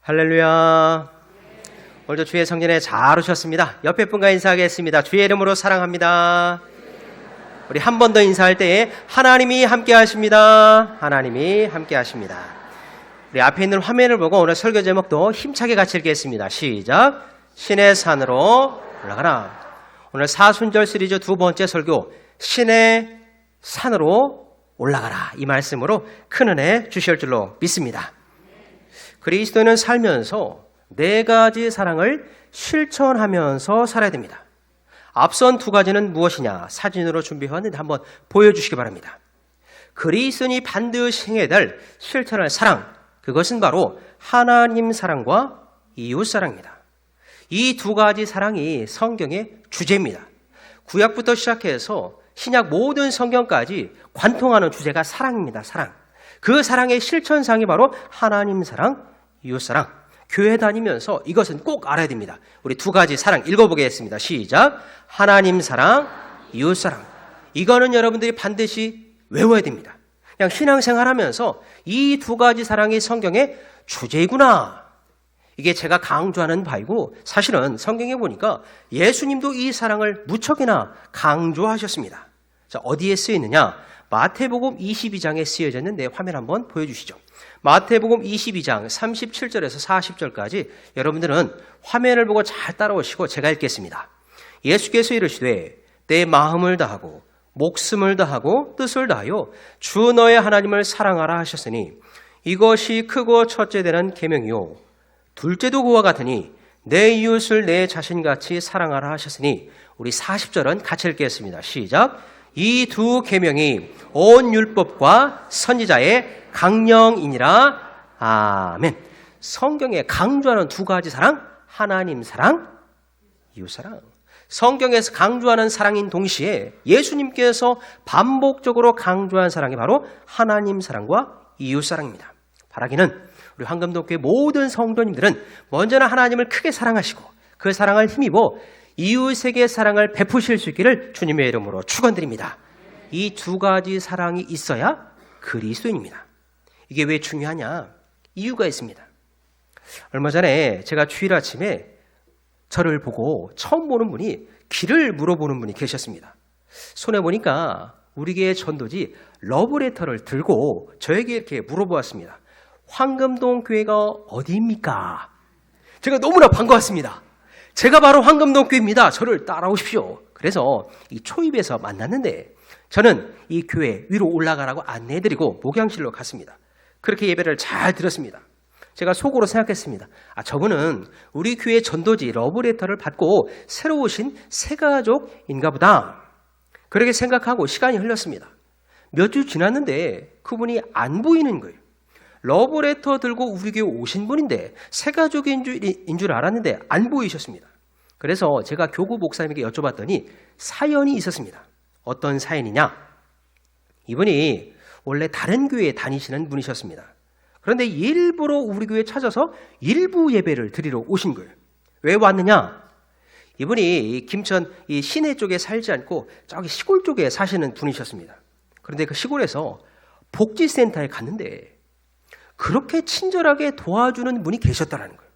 할렐루야. 오늘도 주의 성전에 잘 오셨습니다. 옆에 분과 인사하겠습니다. 주의 이름으로 사랑합니다. 우리 한 번 더 인사할 때에 하나님이 함께 하십니다. 하나님이 함께 하십니다. 우리 앞에 있는 화면을 보고 오늘 설교 제목도 힘차게 같이 읽겠습니다. 시작. 신의 산으로 올라가라. 오늘 사순절 시리즈 두 번째 설교, 신의 산으로 올라가라. 이 말씀으로 큰 은혜 주실 줄로 믿습니다. 그리스도인은 살면서 네 가지 사랑을 실천하면서 살아야 됩니다. 앞선 두 가지는 무엇이냐? 사진으로 준비해왔는데 한번 보여주시기 바랍니다. 그리스도인이 반드시 행해야 될 실천할 사랑, 그것은 바로 하나님 사랑과 이웃 사랑입니다. 이 두 가지 사랑이 성경의 주제입니다. 구약부터 시작해서 신약 모든 성경까지 관통하는 주제가 사랑입니다. 사랑. 그 사랑의 실천상이 바로 하나님 사랑, 이웃 사랑. 교회 다니면서 이것은 꼭 알아야 됩니다. 우리 두 가지 사랑 읽어보겠습니다. 시작. 하나님 사랑, 이웃 사랑. 이거는 여러분들이 반드시 외워야 됩니다. 그냥 신앙생활하면서 이 두 가지 사랑이 성경의 주제이구나. 이게 제가 강조하는 바이고 사실은 성경에 보니까 예수님도 이 사랑을 무척이나 강조하셨습니다. 자, 어디에 쓰여있느냐? 마태복음 22장에 쓰여져 있는데 화면 한번 보여주시죠. 마태복음 22장 37절에서 40절까지 여러분들은 화면을 보고 잘 따라오시고 제가 읽겠습니다. 예수께서 이르시되 내 마음을 다하고 목숨을 다하고 뜻을 다하여 주 너의 하나님을 사랑하라 하셨으니 이것이 크고 첫째 되는 계명이요 둘째도 그와 같으니 내 이웃을 내 자신같이 사랑하라 하셨으니 우리 40절은 같이 읽겠습니다. 시작. 이 두 계명이 온 율법과 선지자의 강령이니라. 아멘. 성경에 강조하는 두 가지 사랑, 하나님 사랑, 이웃 사랑. 성경에서 강조하는 사랑인 동시에 예수님께서 반복적으로 강조한 사랑이 바로 하나님 사랑과 이웃 사랑입니다. 바라기는 우리 황금동교회 모든 성도님들은 먼저는 하나님을 크게 사랑하시고 그 사랑을 힘입어 이웃에게 사랑을 베푸실 수 있기를 주님의 이름으로 축원드립니다. 이 두 가지 사랑이 있어야 그리스도인입니다. 이게 왜 중요하냐? 이유가 있습니다. 얼마 전에 제가 주일 아침에 저를 보고 처음 보는 분이 길을 물어보는 분이 계셨습니다. 손에 보니까 우리 교회 전도지 러브레터를 들고 저에게 이렇게 물어보았습니다. 황금동 교회가 어디입니까? 제가 너무나 반가웠습니다. 제가 바로 황금동 교회입니다. 저를 따라오십시오. 그래서 이 초입에서 만났는데 저는 이 교회 위로 올라가라고 안내해드리고 목양실로 갔습니다. 그렇게 예배를 잘 들었습니다. 제가 속으로 생각했습니다. 저분은 우리 교회 전도지 러브레터를 받고 새로 오신 새가족인가 보다. 그렇게 생각하고 시간이 흘렀습니다. 몇 주 지났는데 그분이 안 보이는 거예요. 러브레터 들고 우리 교회 오신 분인데 새가족인 줄 알았는데 안 보이셨습니다. 그래서 제가 교구 목사님에게 여쭤봤더니 사연이 있었습니다. 어떤 사연이냐? 이분이 원래 다른 교회에 다니시는 분이셨습니다. 그런데 일부러 우리 교회에 찾아서 일부 예배를 드리러 오신 거예요. 왜 왔느냐? 이분이 김천 이 시내 쪽에 살지 않고 저기 시골 쪽에 사시는 분이셨습니다. 그런데 그 시골에서 복지센터에 갔는데 그렇게 친절하게 도와주는 분이 계셨다는 거예요.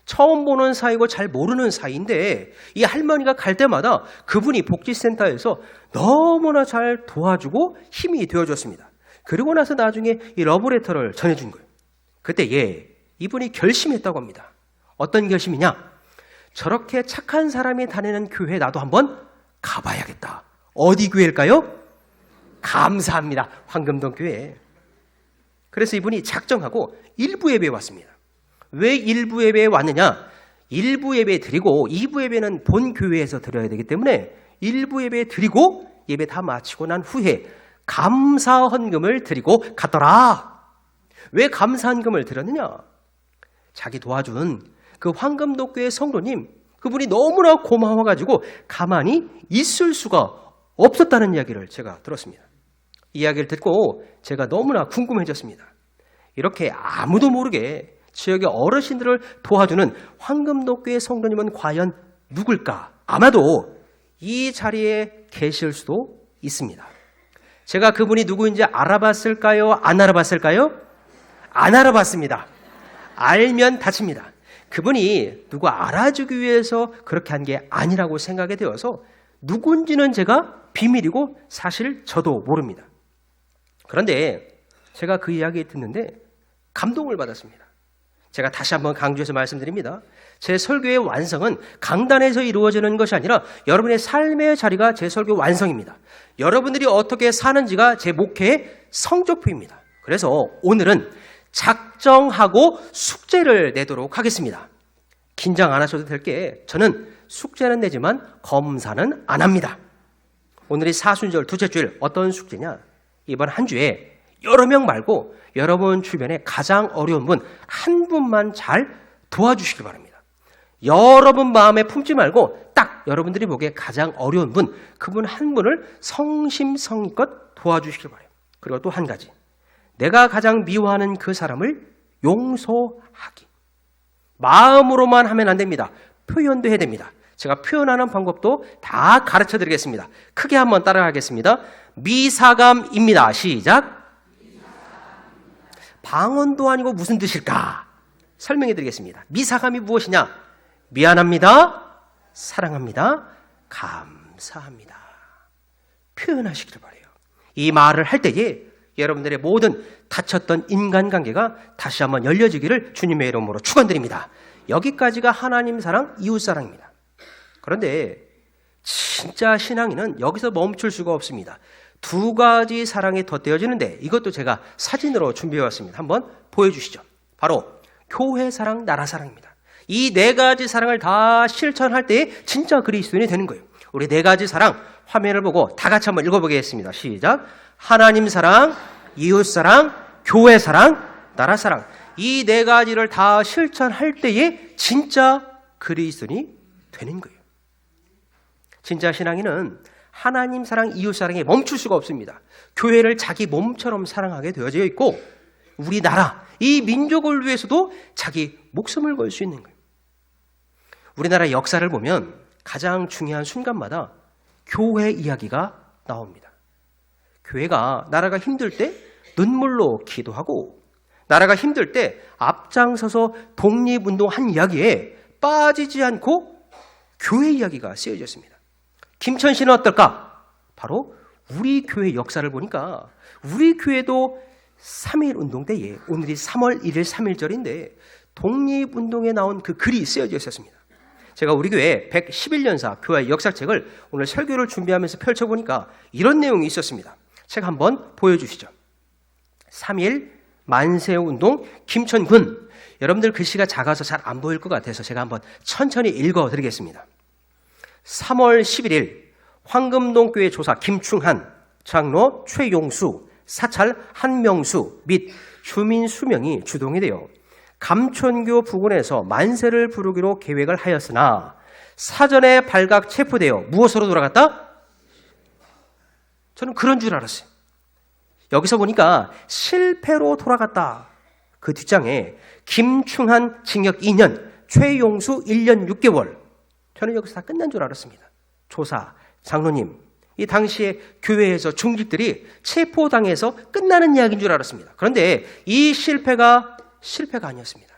처음 보는 사이고 잘 모르는 사이인데 이 할머니가 갈 때마다 그분이 복지센터에서 너무나 잘 도와주고 힘이 되어줬습니다. 그리고 나서 나중에 이 러브레터를 전해준 거예요. 그때 이분이 결심했다고 합니다. 어떤 결심이냐? 저렇게 착한 사람이 다니는 교회에 나도 한번 가봐야겠다. 어디 교회일까요? 감사합니다. 황금동 교회. 그래서 이분이 작정하고 일부 예배에 왔습니다. 왜 일부 예배에 왔느냐? 일부 예배 드리고 2부 예배는 본 교회에서 드려야 되기 때문에 일부 예배 드리고 예배 다 마치고 난 후에 감사 헌금을 드리고 갔더라. 왜 감사 헌금을 드렸느냐? 자기 도와준 그 황금동교회 성도님, 그분이 너무나 고마워가지고 가만히 있을 수가 없었다는 이야기를 제가 들었습니다. 이야기를 듣고 제가 너무나 궁금해졌습니다. 이렇게 아무도 모르게 지역의 어르신들을 도와주는 황금동교회 성도님은 과연 누굴까? 아마도 이 자리에 계실 수도 있습니다. 제가 그분이 누구인지 알아봤을까요? 안 알아봤을까요? 안 알아봤습니다. 알면 다칩니다. 그분이 누구 알아주기 위해서 그렇게 한 게 아니라고 생각이 되어서 누군지는 제가 비밀이고 사실 저도 모릅니다. 그런데 제가 그 이야기 듣는데 감동을 받았습니다. 제가 다시 한번 강조해서 말씀드립니다. 제 설교의 완성은 강단에서 이루어지는 것이 아니라 여러분의 삶의 자리가 제 설교 완성입니다. 여러분들이 어떻게 사는지가 제 목회의 성적표입니다. 그래서 오늘은 작정하고 숙제를 내도록 하겠습니다. 긴장 안 하셔도 될 게 저는 숙제는 내지만 검사는 안 합니다. 오늘이 사순절 둘째 주일 어떤 숙제냐? 이번 한 주에 여러 명 말고 여러분 주변에 가장 어려운 분 한 분만 잘 도와주시기 바랍니다. 여러분 마음에 품지 말고 딱 여러분들이 보기에 가장 어려운 분, 그분 한 분을 성심성의껏 도와주시기 바랍니다. 그리고 또 한 가지, 내가 가장 미워하는 그 사람을 용서하기. 마음으로만 하면 안 됩니다. 표현도 해야 됩니다. 제가 표현하는 방법도 다 가르쳐 드리겠습니다. 크게 한번 따라하겠습니다. 미사감입니다. 시작. 방언도 아니고 무슨 뜻일까? 설명해 드리겠습니다. 미사감이 무엇이냐? 미안합니다. 사랑합니다. 감사합니다. 표현하시기를 바라요. 이 말을 할 때에 여러분들의 모든 닫혔던 인간관계가 다시 한번 열려지기를 주님의 이름으로 축원드립니다. 여기까지가 하나님 사랑, 이웃 사랑입니다. 그런데 진짜 신앙인은 여기서 멈출 수가 없습니다. 두 가지 사랑이 덧대어지는데 이것도 제가 사진으로 준비해왔습니다. 한번 보여주시죠. 바로 교회 사랑, 나라 사랑입니다. 이 네 가지 사랑을 다 실천할 때 진짜 그리스도인이 되는 거예요. 우리 네 가지 사랑 화면을 보고 다 같이 한번 읽어보겠습니다. 시작. 하나님 사랑, 이웃 사랑, 교회 사랑, 나라 사랑. 이 네 가지를 다 실천할 때에 진짜 그리스도인이 되는 거예요. 진짜 신앙인은 하나님 사랑, 이웃 사랑에 멈출 수가 없습니다. 교회를 자기 몸처럼 사랑하게 되어져 있고 우리나라, 이 민족을 위해서도 자기 목숨을 걸 수 있는 거예요. 우리나라 역사를 보면 가장 중요한 순간마다 교회 이야기가 나옵니다. 교회가 나라가 힘들 때 눈물로 기도하고 나라가 힘들 때 앞장서서 독립운동한 이야기에 빠지지 않고 교회 이야기가 쓰여졌습니다. 김천 씨는 어떨까? 바로 우리 교회 역사를 보니까 우리 교회도 3.1 운동 때에 오늘이 3월 1일 3.1절인데 독립운동에 나온 그 글이 쓰여져 있었습니다. 제가 우리 교회 111년사 교회 역사책을 오늘 설교를 준비하면서 펼쳐보니까 이런 내용이 있었습니다. 책 한번 보여주시죠. 3.1 만세운동 김천군. 여러분들 글씨가 작아서 잘 안 보일 것 같아서 제가 한번 천천히 읽어드리겠습니다. 3월 11일 황금동교회 조사 김충한, 장로 최용수, 사찰 한명수 및 주민 수명이 주동이 되어 감천교 부근에서 만세를 부르기로 계획을 하였으나 사전에 발각 체포되어 무엇으로 돌아갔다? 저는 그런 줄 알았어요. 여기서 보니까 실패로 돌아갔다. 그 뒷장에 김충한 징역 2년, 최용수 1년 6개월. 저는 여기서 다 끝난 줄 알았습니다. 조사, 장로님, 이 당시에 교회에서 중직들이 체포당해서 끝나는 이야기인 줄 알았습니다. 그런데 이 실패가 아니었습니다.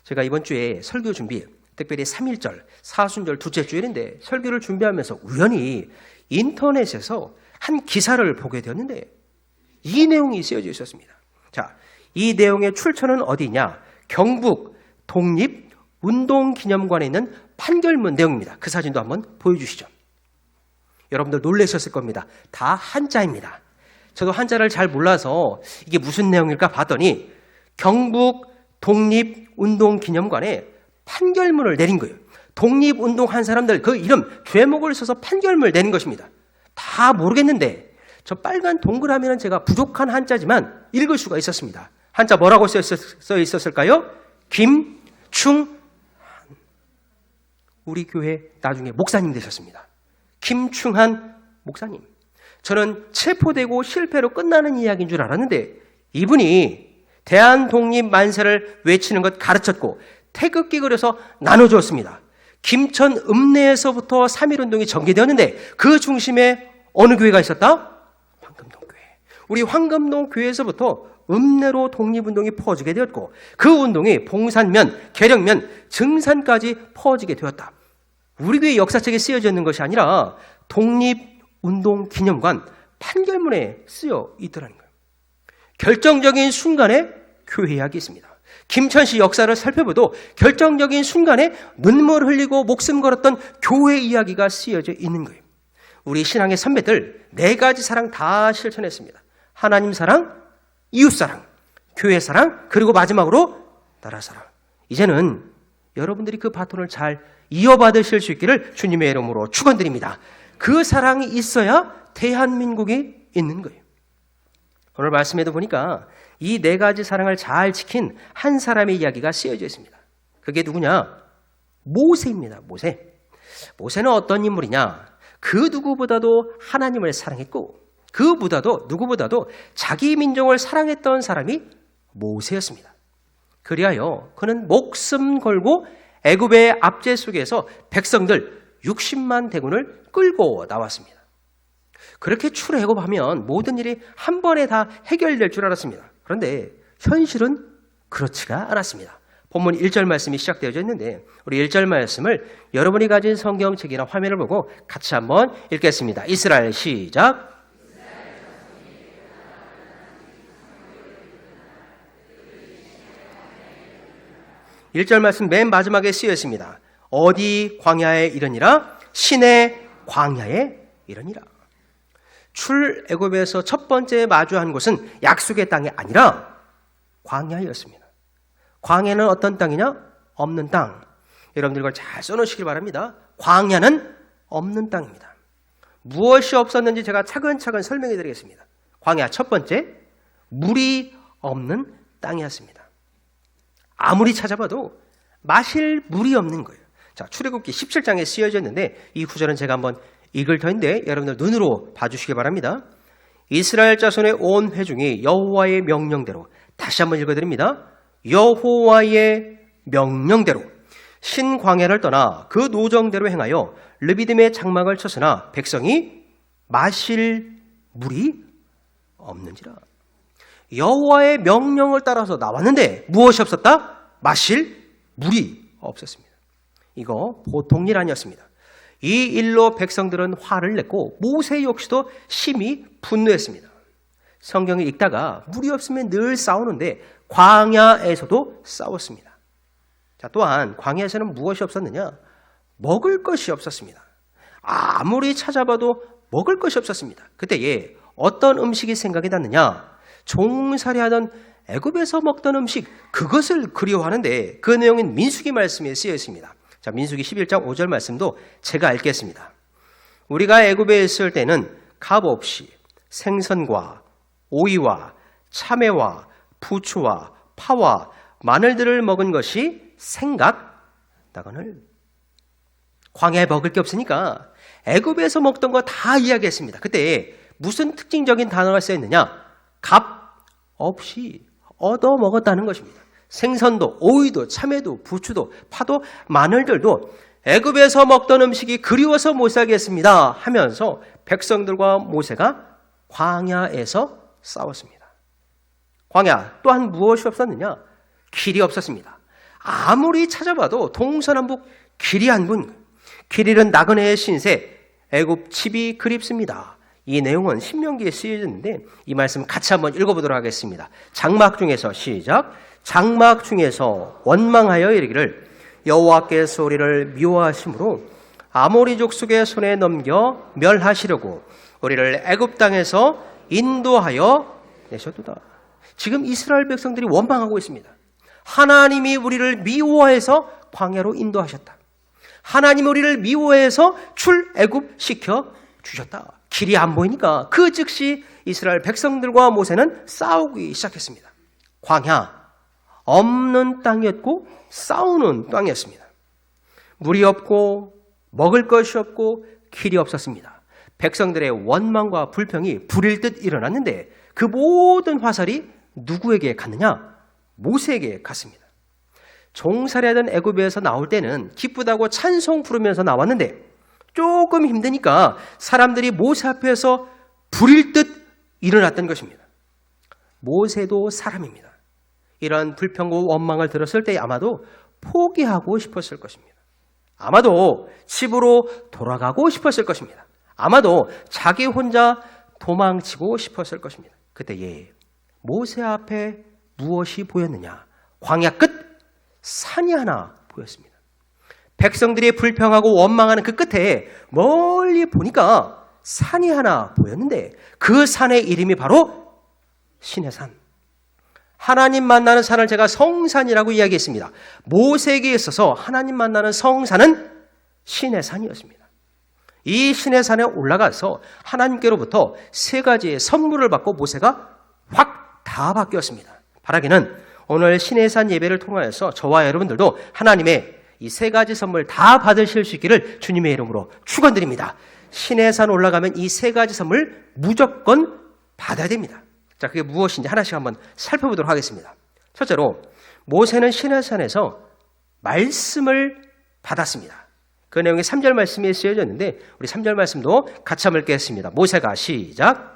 제가 이번 주에 설교 준비, 특별히 3.1절, 사순절 둘째 주일인데 설교를 준비하면서 우연히 인터넷에서 한 기사를 보게 되었는데 이 내용이 쓰여져 있었습니다. 자, 이 내용의 출처는 어디냐? 경북 독립운동기념관에 있는 판결문 내용입니다. 그 사진도 한번 보여주시죠. 여러분들 놀라셨을 겁니다. 다 한자입니다. 저도 한자를 잘 몰라서 이게 무슨 내용일까 봤더니 경북 독립운동기념관에 판결문을 내린 거예요. 독립운동한 사람들 그 이름, 죄목을 써서 판결문을 내린 것입니다. 다 모르겠는데 저 빨간 동그라미는 제가 부족한 한자지만 읽을 수가 있었습니다. 한자 뭐라고 써 있었을까요? 김충한. 우리 교회 나중에 목사님 되셨습니다. 김충한 목사님. 저는 체포되고 실패로 끝나는 이야기인 줄 알았는데 이분이 대한독립 만세를 외치는 것 가르쳤고 태극기 그려서 나눠주었습니다. 김천 읍내에서부터 3.1운동이 전개되었는데 그 중심에 어느 교회가 있었다? 황금동 교회. 우리 황금동 교회에서부터 읍내로 독립운동이 퍼지게 되었고 그 운동이 봉산면, 계령면, 증산까지 퍼지게 되었다. 우리 교회 역사책에 쓰여져 있는 것이 아니라 독립운동 기념관 판결문에 쓰여 있더라는 거예요. 결정적인 순간에 교회 이야기 있습니다. 김천시 역사를 살펴봐도 결정적인 순간에 눈물 흘리고 목숨 걸었던 교회 이야기가 쓰여져 있는 거예요. 우리 신앙의 선배들 4가지 사랑 다 실천했습니다. 하나님 사랑, 이웃 사랑, 교회 사랑, 그리고 마지막으로 나라 사랑. 이제는 여러분들이 그 바톤을 잘 이어받으실 수 있기를 주님의 이름으로 축원드립니다. 그 사랑이 있어야 대한민국이 있는 거예요. 오늘 말씀에도 보니까 이 4가지 사랑을 잘 지킨 한 사람의 이야기가 쓰여져 있습니다. 그게 누구냐? 모세입니다. 모세. 모세는 어떤 인물이냐? 그 누구보다도 하나님을 사랑했고 그 누구보다도 자기 민족을 사랑했던 사람이 모세였습니다. 그리하여 그는 목숨 걸고 애굽의 압제 속에서 백성들 60만 대군을 끌고 나왔습니다. 그렇게 출애굽하면 모든 일이 한 번에 다 해결될 줄 알았습니다. 그런데 현실은 그렇지가 않았습니다. 본문 1절 말씀이 시작되어져 있는데 우리 1절 말씀을 여러분이 가진 성경책이나 화면을 보고 같이 한번 읽겠습니다. 이스라엘 시작. 1절 말씀 맨 마지막에 쓰여 있습니다. 어디 광야에 이르니라? 신의 광야에 이르니라. 출애굽에서 첫 번째 마주한 곳은 약속의 땅이 아니라 광야였습니다. 광야는 어떤 땅이냐? 없는 땅. 여러분들 이걸 잘 써놓으시길 바랍니다. 광야는 없는 땅입니다. 무엇이 없었는지 제가 차근차근 설명해 드리겠습니다. 광야 첫 번째, 물이 없는 땅이었습니다. 아무리 찾아봐도 마실 물이 없는 거예요. 자, 출애굽기 17장에 쓰여져 있는데 이 구절은 제가 한번 읽을 터인데 여러분들 눈으로 봐주시기 바랍니다. 이스라엘 자손의 온 회중이 여호와의 명령대로, 다시 한번 읽어드립니다. 여호와의 명령대로 신광야를 떠나 그 노정대로 행하여 르비딤의 장막을 쳤으나 백성이 마실 물이 없는지라. 여호와의 명령을 따라서 나왔는데 무엇이 없었다? 마실 물이 없었습니다. 이거 보통 일 아니었습니다. 이 일로 백성들은 화를 냈고 모세 역시도 심히 분노했습니다. 성경을 읽다가 물이 없으면 늘 싸우는데 광야에서도 싸웠습니다. 자, 또한 광야에서는 무엇이 없었느냐? 먹을 것이 없었습니다. 아무리 찾아봐도 먹을 것이 없었습니다. 그때에 어떤 음식이 생각이 났느냐? 종살이하던 애굽에서 먹던 음식, 그것을 그리워하는데 그 내용은 민수기 말씀에 쓰여 있습니다. 자, 민수기 11장 5절 말씀도 제가 읽겠습니다. 우리가 애굽에 있을 때는 값없이 생선과 오이와 참외와 부추와 파와 마늘들을 먹은 것이 생각나거늘. 광야에 먹을 게 없으니까 애굽에서 먹던 거 다 이야기했습니다. 그때 무슨 특징적인 단어가 쓰여 있느냐? 값 없이 얻어 먹었다는 것입니다. 생선도 오이도 참외도 부추도 파도 마늘들도 애굽에서 먹던 음식이 그리워서 못 살겠습니다 하면서 백성들과 모세가 광야에서 싸웠습니다. 광야 또한 무엇이 없었느냐? 길이 없었습니다. 아무리 찾아봐도 동서남북 길이 안 보인 거예요. 길 잃은 나그네의 신세, 애굽 집이 그립습니다. 이 내용은 신명기에 쓰여졌는데 이 말씀 같이 한번 읽어보도록 하겠습니다. 장막 중에서 시작. 장막 중에서 원망하여 이르기를 여호와께서 우리를 미워하심으로 아모리 족속의 손에 넘겨 멸하시려고 우리를 애굽 땅에서 인도하여 내셨도다. 지금 이스라엘 백성들이 원망하고 있습니다. 하나님이 우리를 미워해서 광야로 인도하셨다. 하나님 우리를 미워해서 출애굽 시켜 주셨다. 길이 안 보이니까 그 즉시 이스라엘 백성들과 모세는 싸우기 시작했습니다. 광야, 없는 땅이었고 싸우는 땅이었습니다. 물이 없고 먹을 것이 없고 길이 없었습니다. 백성들의 원망과 불평이 불일 듯 일어났는데 그 모든 화살이 누구에게 갔느냐? 모세에게 갔습니다. 종살이하던 애굽에서 나올 때는 기쁘다고 찬송 부르면서 나왔는데 조금 힘드니까 사람들이 모세 앞에서 불일 듯 일어났던 것입니다. 모세도 사람입니다. 이런 불평과 원망을 들었을 때 아마도 포기하고 싶었을 것입니다. 아마도 집으로 돌아가고 싶었을 것입니다. 아마도 자기 혼자 도망치고 싶었을 것입니다. 그때에 모세 앞에 무엇이 보였느냐? 광야 끝 산이 하나 보였습니다. 백성들이 불평하고 원망하는 그 끝에 멀리 보니까 산이 하나 보였는데 그 산의 이름이 바로 시내산. 하나님 만나는 산을 제가 성산이라고 이야기했습니다. 모세에게 있어서 하나님 만나는 성산은 시내산이었습니다. 이 시내산에 올라가서 하나님께로부터 세 가지의 선물을 받고 모세가 확 다 바뀌었습니다. 바라기는 오늘 시내산 예배를 통하여서 저와 여러분들도 하나님의 이 세 가지 선물 다 받으실 수 있기를 주님의 이름으로 축원드립니다. 시내산 올라가면 이 세 가지 선물 무조건 받아야 됩니다. 자, 그게 무엇인지 하나씩 한번 살펴보도록 하겠습니다. 첫째로 모세는 시내산에서 말씀을 받았습니다. 그 내용이 3절 말씀에 쓰여졌는데 우리 3절 말씀도 같이 한번 읽겠습니다. 모세가 시작.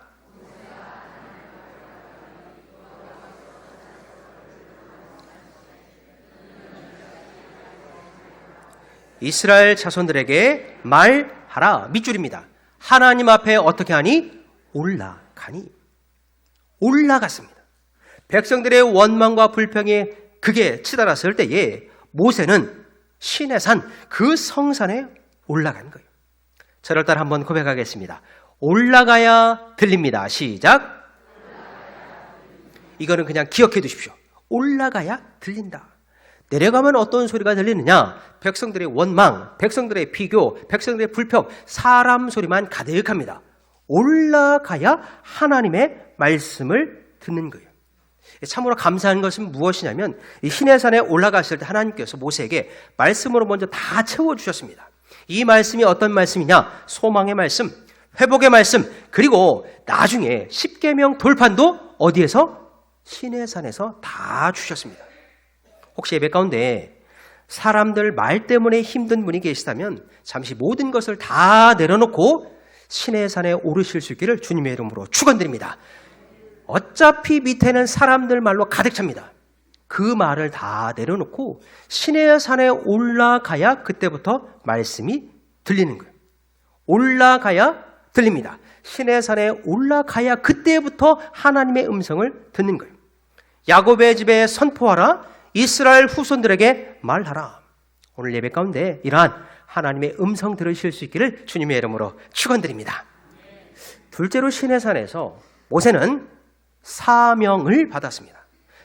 이스라엘 자손들에게 말하라. 밑줄입니다. 하나님 앞에 어떻게 하니? 올라가니. 올라갔습니다. 백성들의 원망과 불평에 그게 치달았을 때에 모세는 시내산 그 성산에 올라간 거예요. 저를 따라 한번 고백하겠습니다. 올라가야 들립니다. 시작. 이거는 그냥 기억해 두십시오. 올라가야 들린다. 내려가면 어떤 소리가 들리느냐? 백성들의 원망, 백성들의 비교, 백성들의 불평, 사람 소리만 가득합니다. 올라가야 하나님의 말씀을 듣는 거예요. 참으로 감사한 것은 무엇이냐면 이 시내산에 올라갔을 때 하나님께서 모세에게 말씀으로 먼저 다 채워주셨습니다. 이 말씀이 어떤 말씀이냐? 소망의 말씀, 회복의 말씀, 그리고 나중에 십계명 돌판도 어디에서? 시내산에서 다 주셨습니다. 혹시 예배 가운데 사람들 말 때문에 힘든 분이 계시다면 잠시 모든 것을 다 내려놓고 시내산에 오르실 수 있기를 주님의 이름으로 축원드립니다. 어차피 밑에는 사람들 말로 가득 찹니다. 그 말을 다 내려놓고 시내산에 올라가야 그때부터 말씀이 들리는 거예요. 올라가야 들립니다. 시내산에 올라가야 그때부터 하나님의 음성을 듣는 거예요. 야곱의 집에 선포하라. 이스라엘 후손들에게 말하라. 오늘 예배 가운데 이러한 하나님의 음성 들으실 수 있기를 주님의 이름으로 축원드립니다. 둘째로 시내산에서 모세는 사명을 받았습니다.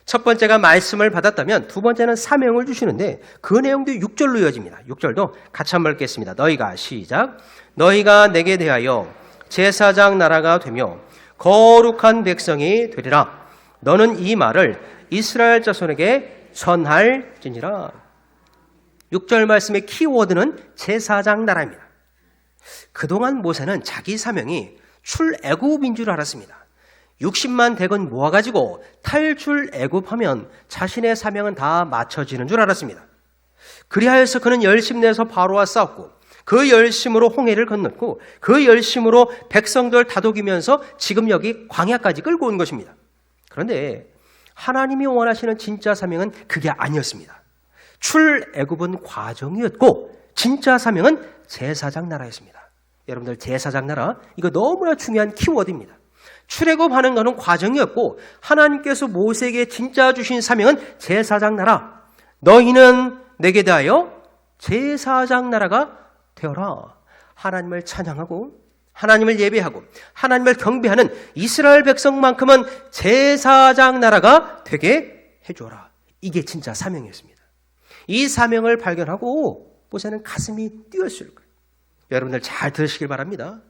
첫 번째가 말씀을 받았다면 두 번째는 사명을 주시는데 그 내용도 6절로 이어집니다. 6절도 같이 한번 읽겠습니다. 너희가 시작. 너희가 내게 대하여 제사장 나라가 되며 거룩한 백성이 되리라. 너는 이 말을 이스라엘 자손에게 전할지니라. 6절 말씀의 키워드는 제사장 나라입니다. 그동안 모세는 자기 사명이 출애굽인 줄 알았습니다. 60만 대군 모아가지고 탈출 애굽하면 자신의 사명은 다 맞춰지는 줄 알았습니다. 그리하여서 그는 열심 내서 바로와 싸웠고 그 열심으로 홍해를 건넜고 그 열심으로 백성들 다독이면서 지금 여기 광야까지 끌고 온 것입니다. 그런데 하나님이 원하시는 진짜 사명은 그게 아니었습니다. 출애굽은 과정이었고 진짜 사명은 제사장 나라였습니다. 여러분들 제사장 나라 이거 너무나 중요한 키워드입니다. 출애굽하는 것은 과정이었고 하나님께서 모세에게 진짜 주신 사명은 제사장 나라. 너희는 내게 대하여 제사장 나라가 되어라. 하나님을 찬양하고 하나님을 예배하고 하나님을 경배하는 이스라엘 백성만큼은 제사장 나라가 되게 해줘라. 이게 진짜 사명이었습니다. 이 사명을 발견하고 모세는 가슴이 뛰었을 거예요. 여러분들 잘 들으시길 바랍니다.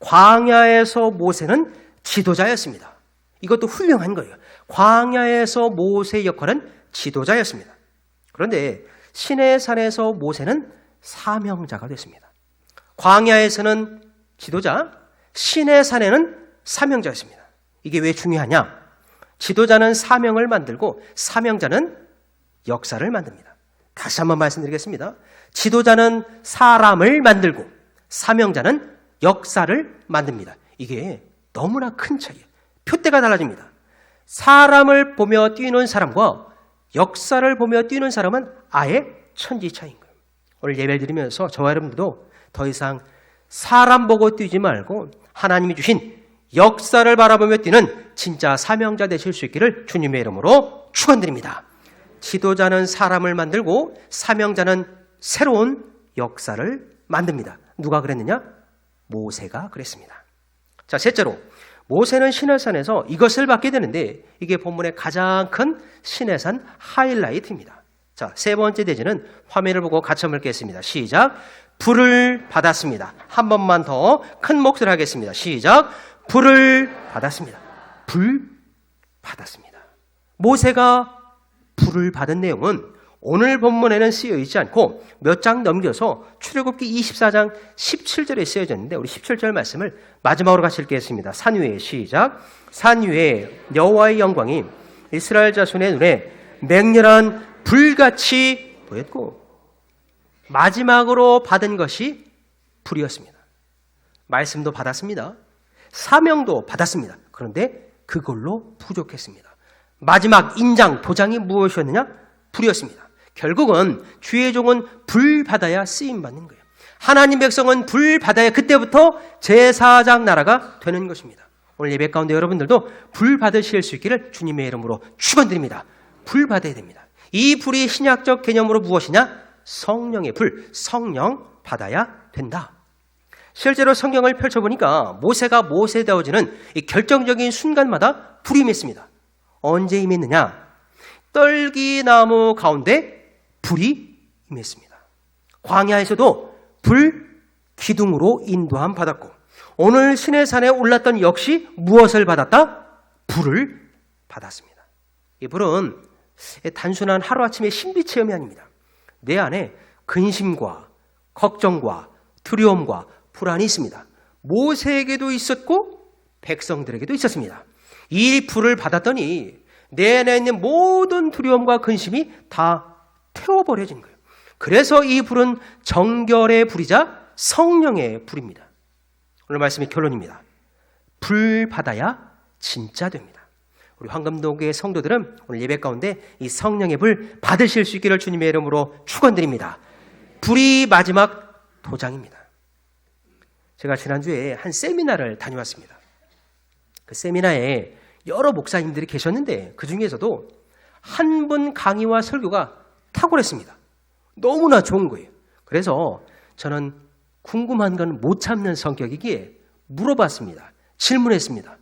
광야에서 모세는 지도자였습니다. 이것도 훌륭한 거예요. 광야에서 모세의 역할은 지도자였습니다. 그런데 시내산에서 모세는 사명자가 됐습니다. 광야에서는 지도자, 시내산에는 사명자였습니다. 이게 왜 중요하냐? 지도자는 사명을 만들고 사명자는 역사를 만듭니다. 다시 한번 말씀드리겠습니다. 지도자는 사람을 만들고 사명자는 역사를 만듭니다. 이게 너무나 큰 차이예요. 표대가 달라집니다. 사람을 보며 뛰는 사람과 역사를 보며 뛰는 사람은 아예 천지 차이인 거예요. 오늘 예배를 드리면서 저와 여러분들도 더 이상 사람 보고 뛰지 말고 하나님이 주신 역사를 바라보며 뛰는 진짜 사명자 되실 수 있기를 주님의 이름으로 축원드립니다. 지도자는 사람을 만들고 사명자는 새로운 역사를 만듭니다. 누가 그랬느냐? 모세가 그랬습니다. 자, 셋째로 모세는 시내산에서 이것을 받게 되는데 이게 본문의 가장 큰 시내산 하이라이트입니다. 자, 세 번째 대지는 화면을 보고 같이 한번 읽겠습니다. 시작. 불을 받았습니다. 한 번만 더 큰 목소리로 하겠습니다. 시작. 불을 받았습니다. 불 받았습니다. 모세가 불을 받은 내용은 오늘 본문에는 쓰여 있지 않고 몇 장 넘겨서 출애굽기 24장 17절에 쓰여져 있는데 우리 17절 말씀을 마지막으로 같이 읽겠습니다. 산 위에 시작. 산 위에 여호와의 영광이 이스라엘 자손의 눈에 맹렬한 불같이 보였고 마지막으로 받은 것이 불이었습니다. 말씀도 받았습니다. 사명도 받았습니다. 그런데 그걸로 부족했습니다. 마지막 인장, 보장이 무엇이었느냐? 불이었습니다. 결국은 주의 종은 불 받아야 쓰임받는 거예요. 하나님 백성은 불 받아야 그때부터 제사장 나라가 되는 것입니다. 오늘 예배 가운데 여러분들도 불 받으실 수 있기를 주님의 이름으로 축원드립니다. 불 받아야 됩니다. 이 불이 신약적 개념으로 무엇이냐? 성령의 불, 성령 받아야 된다. 실제로 성경을 펼쳐보니까 모세가 모세다워지는 이 결정적인 순간마다 불이 임했습니다. 언제 임했느냐? 떨기나무 가운데 불이 임했습니다. 광야에서도 불 기둥으로 인도함 받았고 오늘 시내산에 올랐던 역시 무엇을 받았다? 불을 받았습니다. 이 불은 단순한 하루아침의 신비체험이 아닙니다. 내 안에 근심과 걱정과 두려움과 불안이 있습니다. 모세에게도 있었고 백성들에게도 있었습니다. 이 불을 받았더니 내 안에 있는 모든 두려움과 근심이 다 태워버려진 거예요. 그래서 이 불은 정결의 불이자 성령의 불입니다. 오늘 말씀의 결론입니다. 불 받아야 진짜 됩니다. 우리 황금도교의 성도들은 오늘 예배 가운데 이 성령의 불 받으실 수 있기를 주님의 이름으로 축원드립니다. 불이 마지막 도장입니다. 제가 지난주에 한 세미나를 다녀왔습니다. 그 세미나에 여러 목사님들이 계셨는데 그 중에서도 한 분 강의와 설교가 탁월했습니다. 너무나 좋은 거예요. 그래서 저는 궁금한 건 못 참는 성격이기에 물어봤습니다. 질문했습니다.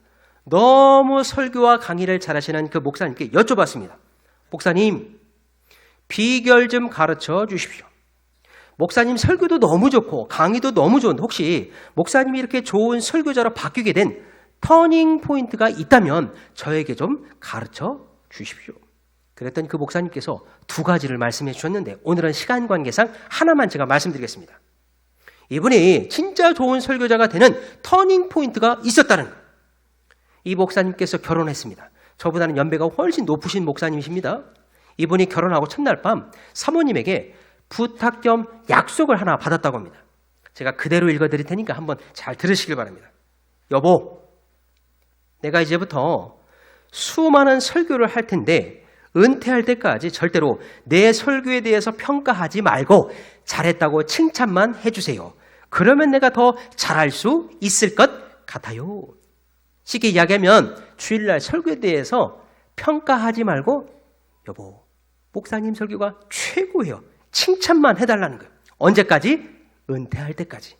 너무 설교와 강의를 잘하시는 그 목사님께 여쭤봤습니다. 목사님, 비결 좀 가르쳐 주십시오. 목사님 설교도 너무 좋고 강의도 너무 좋은데 혹시 목사님이 이렇게 좋은 설교자로 바뀌게 된 터닝 포인트가 있다면 저에게 좀 가르쳐 주십시오. 그랬더니 그 목사님께서 두 가지를 말씀해 주셨는데 오늘은 시간 관계상 하나만 제가 말씀드리겠습니다. 이분이 진짜 좋은 설교자가 되는 터닝 포인트가 있었다는 거예요. 이 목사님께서 결혼했습니다. 저보다는 연배가 훨씬 높으신 목사님이십니다. 이분이 결혼하고 첫날 밤 사모님에게 부탁 겸 약속을 하나 받았다고 합니다. 제가 그대로 읽어드릴 테니까 한번 잘 들으시길 바랍니다. 여보, 내가 이제부터 수많은 설교를 할 텐데 은퇴할 때까지 절대로 내 설교에 대해서 평가하지 말고 잘했다고 칭찬만 해주세요. 그러면 내가 더 잘할 수 있을 것 같아요. 쉽게 이야기하면 주일날 설교에 대해서 평가하지 말고 여보, 목사님 설교가 최고예요. 칭찬만 해달라는 거예요. 언제까지? 은퇴할 때까지.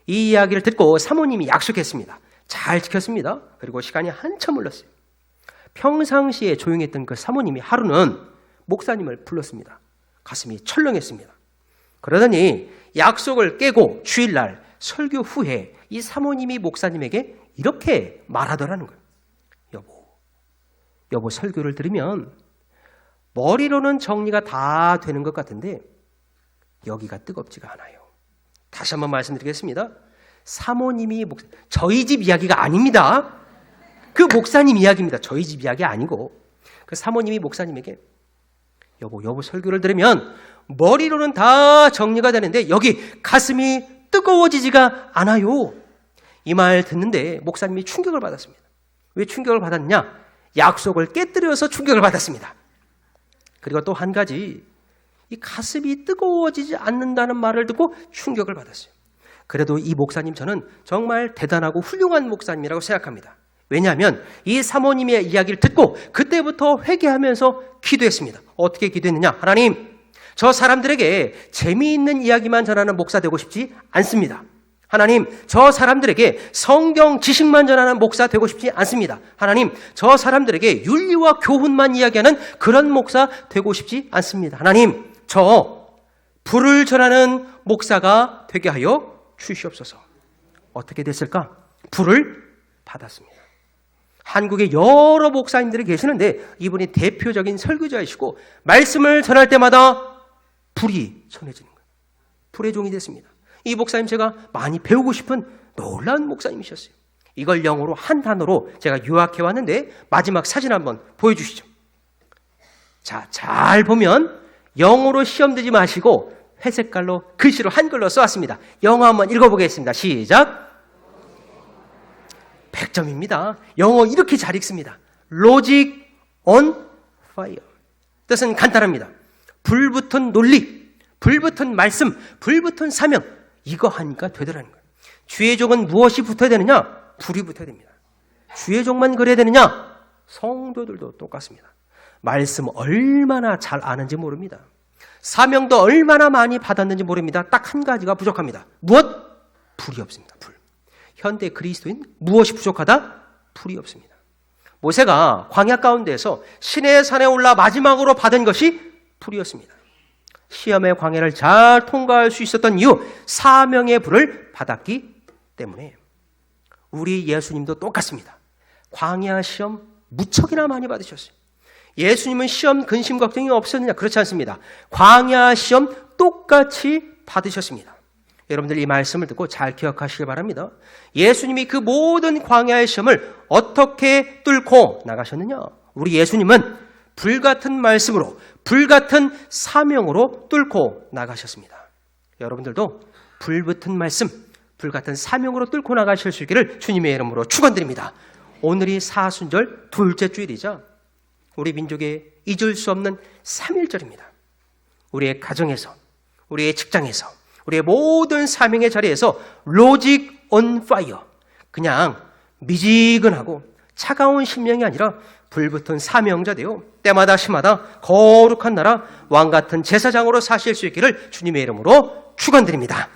이 이야기를 듣고 사모님이 약속했습니다. 잘 지켰습니다. 그리고 시간이 한참 흘렀어요. 평상시에 조용했던 그 사모님이 하루는 목사님을 불렀습니다. 가슴이 철렁했습니다. 그러더니 약속을 깨고 주일날 설교 후에 이 사모님이 목사님에게 이렇게 말하더라는 거예요. 여보 설교를 들으면 머리로는 정리가 다 되는 것 같은데 여기가 뜨겁지가 않아요. 다시 한번 말씀드리겠습니다. 사모님이 저희 집 이야기가 아닙니다. 그 목사님 이야기입니다. 저희 집 이야기 아니고 그 사모님이 목사님에게 여보 설교를 들으면 머리로는 다 정리가 되는데 여기 가슴이 뜨거워지지가 않아요. 이 말 듣는데 목사님이 충격을 받았습니다. 왜 충격을 받았느냐? 약속을 깨뜨려서 충격을 받았습니다. 그리고 또 한 가지, 이 가슴이 뜨거워지지 않는다는 말을 듣고 충격을 받았어요. 그래도 이 목사님 저는 정말 대단하고 훌륭한 목사님이라고 생각합니다. 왜냐하면 이 사모님의 이야기를 듣고 그때부터 회개하면서 기도했습니다. 어떻게 기도했느냐? 하나님, 저 사람들에게 재미있는 이야기만 전하는 목사 되고 싶지 않습니다. 하나님, 저 사람들에게 성경 지식만 전하는 목사 되고 싶지 않습니다. 하나님, 저 사람들에게 윤리와 교훈만 이야기하는 그런 목사 되고 싶지 않습니다. 하나님, 저 불을 전하는 목사가 되게 하여 주시옵소서. 어떻게 됐을까? 불을 받았습니다. 한국에 여러 목사님들이 계시는데 이분이 대표적인 설교자이시고 말씀을 전할 때마다 불이 전해지는 거예요. 불의 종이 됐습니다. 이 목사님 제가 많이 배우고 싶은 놀라운 목사님이셨어요. 이걸 영어로 한 단어로 제가 요약해 왔는데 마지막 사진 한번 보여주시죠. 자, 잘 보면 영어로 시험 들지 마시고 회색깔로 글씨로 한글로 써왔습니다. 영어 한번 읽어보겠습니다. 시작. 100점입니다. 영어 이렇게 잘 읽습니다. Logic on fire. 뜻은 간단합니다. 불붙은 논리, 불붙은 말씀, 불붙은 사명. 이거 하니까 되더라는 거예요. 주의 종은 무엇이 붙어야 되느냐? 불이 붙어야 됩니다. 주의 종만 그래야 되느냐? 성도들도 똑같습니다. 말씀 얼마나 잘 아는지 모릅니다. 사명도 얼마나 많이 받았는지 모릅니다. 딱 한 가지가 부족합니다. 무엇? 불이 없습니다. 불. 현대 그리스도인 무엇이 부족하다? 불이 없습니다. 모세가 광야 가운데에서 시내의 산에 올라 마지막으로 받은 것이 불이었습니다. 시험의 광야를 잘 통과할 수 있었던 이유, 사명의 불을 받았기 때문에. 우리 예수님도 똑같습니다. 광야 시험 무척이나 많이 받으셨어요. 예수님은 시험 근심 걱정이 없었느냐? 그렇지 않습니다. 광야 시험 똑같이 받으셨습니다. 여러분들 이 말씀을 듣고 잘 기억하시길 바랍니다. 예수님이 그 모든 광야의 시험을 어떻게 뚫고 나가셨느냐? 우리 예수님은 불같은 말씀으로, 불같은 사명으로 뚫고 나가셨습니다. 여러분들도 불붙은 말씀, 불같은 사명으로 뚫고 나가실 수 있기를 주님의 이름으로 축원드립니다. 오늘이 사순절 둘째 주일이죠. 우리 민족의 잊을 수 없는 3.1절입니다. 우리의 가정에서, 우리의 직장에서, 우리의 모든 사명의 자리에서 로직 온 파이어, 그냥 미지근하고 차가운 심령이 아니라 불붙은 사명자 되어 때마다 시마다 거룩한 나라 왕같은 제사장으로 사실 수 있기를 주님의 이름으로 축원드립니다.